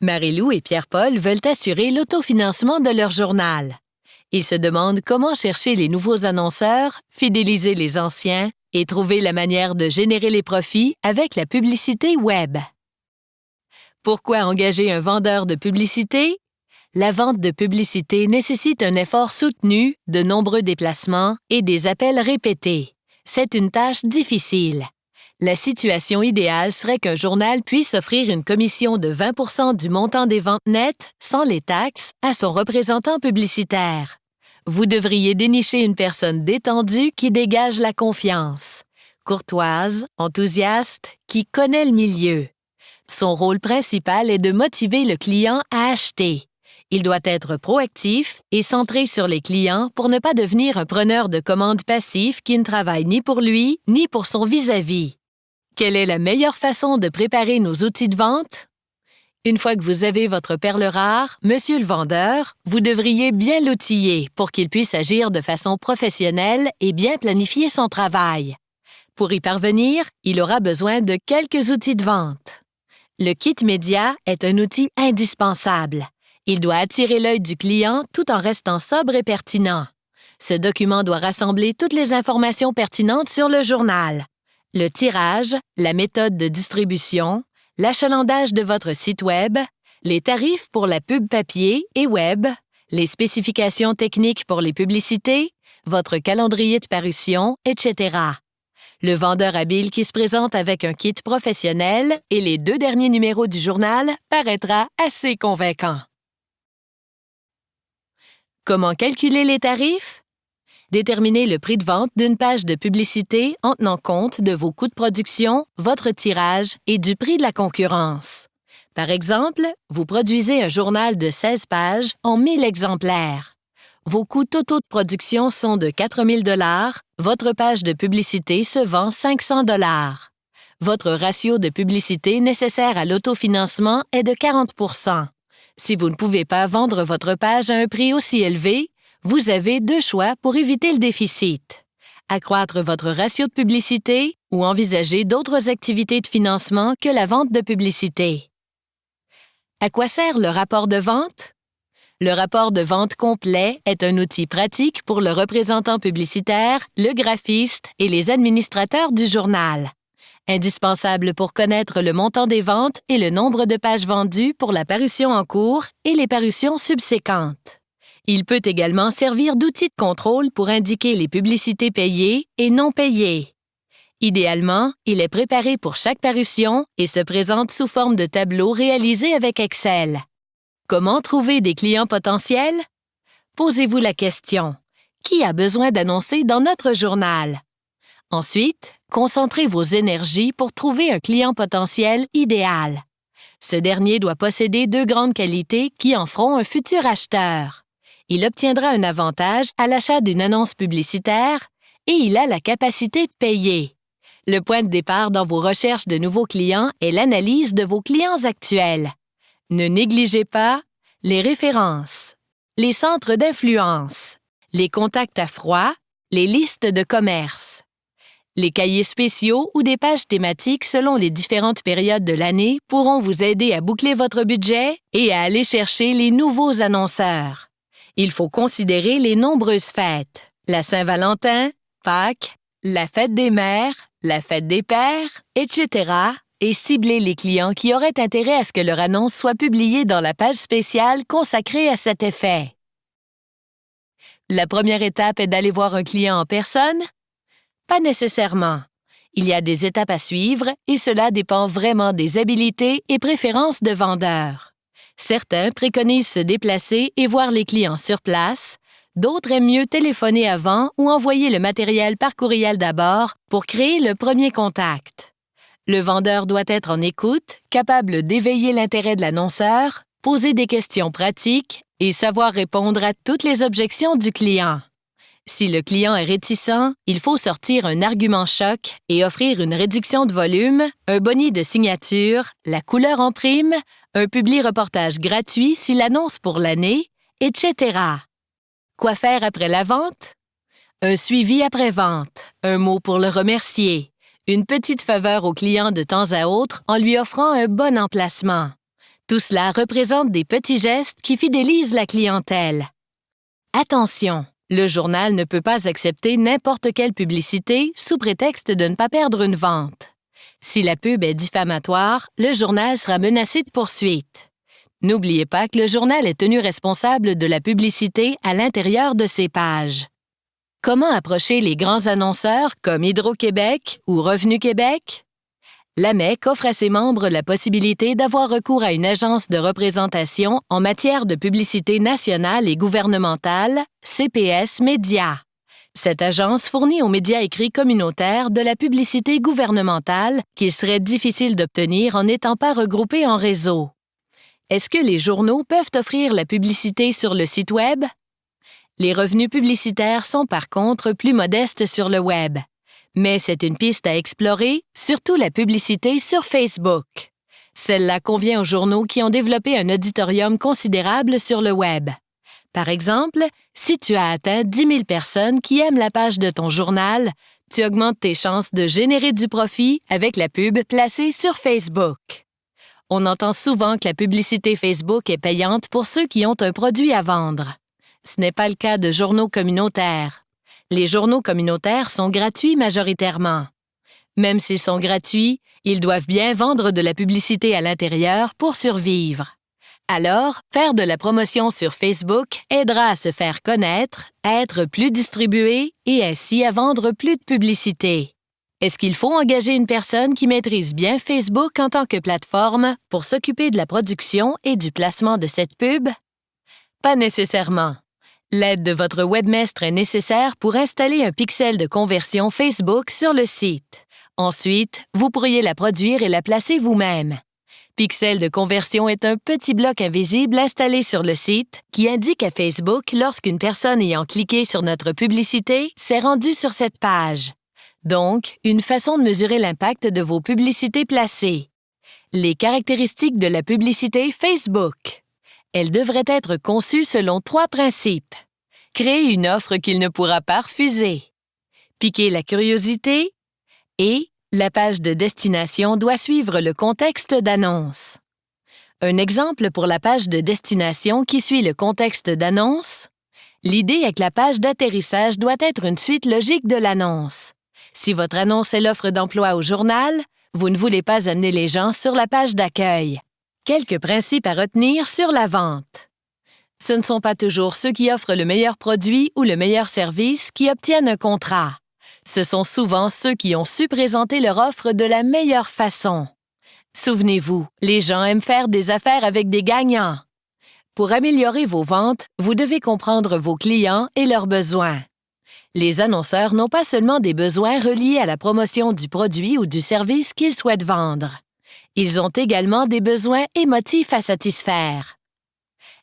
Marie-Lou et Pierre-Paul veulent assurer l'autofinancement de leur journal. Ils se demandent comment chercher les nouveaux annonceurs, fidéliser les anciens et trouver la manière de générer les profits avec la publicité web. Pourquoi engager un vendeur de publicité? La vente de publicité nécessite un effort soutenu, de nombreux déplacements et des appels répétés. C'est une tâche difficile. La situation idéale serait qu'un journal puisse offrir une commission de 20 % du montant des ventes nettes, sans les taxes, à son représentant publicitaire. Vous devriez dénicher une personne détendue qui dégage la confiance, courtoise, enthousiaste, qui connaît le milieu. Son rôle principal est de motiver le client à acheter. Il doit être proactif et centré sur les clients pour ne pas devenir un preneur de commandes passif qui ne travaille ni pour lui ni pour son vis-à-vis. Quelle est la meilleure façon de préparer nos outils de vente? Une fois que vous avez votre perle rare, Monsieur le vendeur, vous devriez bien l'outiller pour qu'il puisse agir de façon professionnelle et bien planifier son travail. Pour y parvenir, il aura besoin de quelques outils de vente. Le kit média est un outil indispensable. Il doit attirer l'œil du client tout en restant sobre et pertinent. Ce document doit rassembler toutes les informations pertinentes sur le journal. Le tirage, la méthode de distribution, l'achalandage de votre site Web, les tarifs pour la pub papier et Web, les spécifications techniques pour les publicités, votre calendrier de parution, etc. Le vendeur habile qui se présente avec un kit professionnel et les 2 derniers numéros du journal paraîtra assez convaincant. Comment calculer les tarifs? Déterminez le prix de vente d'une page de publicité en tenant compte de vos coûts de production, votre tirage et du prix de la concurrence. Par exemple, vous produisez un journal de 16 pages en 1000 exemplaires. Vos coûts totaux de production sont de 4 000 $, votre page de publicité se vend 500 $. Votre ratio de publicité nécessaire à l'autofinancement est de 40 %. Si vous ne pouvez pas vendre votre page à un prix aussi élevé, vous avez 2 choix pour éviter le déficit. Accroître votre ratio de publicité ou envisager d'autres activités de financement que la vente de publicité. À quoi sert le rapport de vente? Le rapport de vente complet est un outil pratique pour le représentant publicitaire, le graphiste et les administrateurs du journal. Indispensable pour connaître le montant des ventes et le nombre de pages vendues pour la parution en cours et les parutions subséquentes. Il peut également servir d'outil de contrôle pour indiquer les publicités payées et non payées. Idéalement, il est préparé pour chaque parution et se présente sous forme de tableau réalisé avec Excel. Comment trouver des clients potentiels? Posez-vous la question: qui a besoin d'annoncer dans notre journal? Ensuite, concentrez vos énergies pour trouver un client potentiel idéal. Ce dernier doit posséder 2 grandes qualités qui en feront un futur acheteur. Il obtiendra un avantage à l'achat d'une annonce publicitaire et il a la capacité de payer. Le point de départ dans vos recherches de nouveaux clients est l'analyse de vos clients actuels. Ne négligez pas les références, les centres d'influence, les contacts à froid, les listes de commerce. Les cahiers spéciaux ou des pages thématiques selon les différentes périodes de l'année pourront vous aider à boucler votre budget et à aller chercher les nouveaux annonceurs. Il faut considérer les nombreuses fêtes: la Saint-Valentin, Pâques, la fête des mères, la fête des pères, etc. et cibler les clients qui auraient intérêt à ce que leur annonce soit publiée dans la page spéciale consacrée à cet effet. La première étape est d'aller voir un client en personne? Pas nécessairement. Il y a des étapes à suivre et cela dépend vraiment des habiletés et préférences de vendeurs. Certains préconisent se déplacer et voir les clients sur place, d'autres aiment mieux téléphoner avant ou envoyer le matériel par courriel d'abord pour créer le premier contact. Le vendeur doit être en écoute, capable d'éveiller l'intérêt de l'annonceur, poser des questions pratiques et savoir répondre à toutes les objections du client. Si le client est réticent, il faut sortir un argument choc et offrir une réduction de volume, un boni de signature, la couleur en prime, un publi-reportage gratuit s'il annonce pour l'année, etc. Quoi faire après la vente? Un suivi après-vente, un mot pour le remercier, une petite faveur au client de temps à autre en lui offrant un bon emplacement. Tout cela représente des petits gestes qui fidélisent la clientèle. Attention! Le journal ne peut pas accepter n'importe quelle publicité sous prétexte de ne pas perdre une vente. Si la pub est diffamatoire, le journal sera menacé de poursuite. N'oubliez pas que le journal est tenu responsable de la publicité à l'intérieur de ses pages. Comment approcher les grands annonceurs comme Hydro-Québec ou Revenu Québec? L'AMEQ offre à ses membres la possibilité d'avoir recours à une agence de représentation en matière de publicité nationale et gouvernementale, CPS Média. Cette agence fournit aux médias écrits communautaires de la publicité gouvernementale qu'il serait difficile d'obtenir en n'étant pas regroupés en réseau. Est-ce que les journaux peuvent offrir la publicité sur le site Web? Les revenus publicitaires sont par contre plus modestes sur le Web. Mais c'est une piste à explorer, surtout la publicité sur Facebook. Celle-là convient aux journaux qui ont développé un auditorium considérable sur le Web. Par exemple, si tu as atteint 10 000 personnes qui aiment la page de ton journal, tu augmentes tes chances de générer du profit avec la pub placée sur Facebook. On entend souvent que la publicité Facebook est payante pour ceux qui ont un produit à vendre. Ce n'est pas le cas de journaux communautaires. Les journaux communautaires sont gratuits majoritairement. Même s'ils sont gratuits, ils doivent bien vendre de la publicité à l'intérieur pour survivre. Alors, faire de la promotion sur Facebook aidera à se faire connaître, à être plus distribué et ainsi à vendre plus de publicité. Est-ce qu'il faut engager une personne qui maîtrise bien Facebook en tant que plateforme pour s'occuper de la production et du placement de cette pub? Pas nécessairement. L'aide de votre webmestre est nécessaire pour installer un pixel de conversion Facebook sur le site. Ensuite, vous pourriez la produire et la placer vous-même. Pixel de conversion est un petit bloc invisible installé sur le site qui indique à Facebook lorsqu'une personne ayant cliqué sur notre publicité s'est rendue sur cette page. Donc, une façon de mesurer l'impact de vos publicités placées. Les caractéristiques de la publicité Facebook. Elle devrait être conçue selon 3 principes. Créer une offre qu'il ne pourra pas refuser. Piquer la curiosité. Et la page de destination doit suivre le contexte d'annonce. Un exemple pour la page de destination qui suit le contexte d'annonce. L'idée est que la page d'atterrissage doit être une suite logique de l'annonce. Si votre annonce est l'offre d'emploi au journal, vous ne voulez pas amener les gens sur la page d'accueil. Quelques principes à retenir sur la vente. Ce ne sont pas toujours ceux qui offrent le meilleur produit ou le meilleur service qui obtiennent un contrat. Ce sont souvent ceux qui ont su présenter leur offre de la meilleure façon. Souvenez-vous, les gens aiment faire des affaires avec des gagnants. Pour améliorer vos ventes, vous devez comprendre vos clients et leurs besoins. Les annonceurs n'ont pas seulement des besoins reliés à la promotion du produit ou du service qu'ils souhaitent vendre. Ils ont également des besoins émotifs à satisfaire.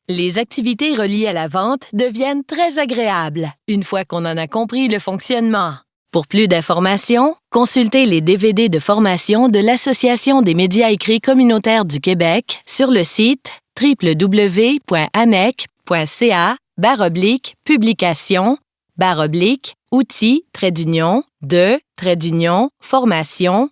Les activités reliées à la vente deviennent très agréables une fois qu'on en a compris le fonctionnement. Pour plus d'informations, consultez les DVD de formation de l'Association des médias écrits communautaires du Québec sur le site www.amec.ca/publication/outils-de-formation/.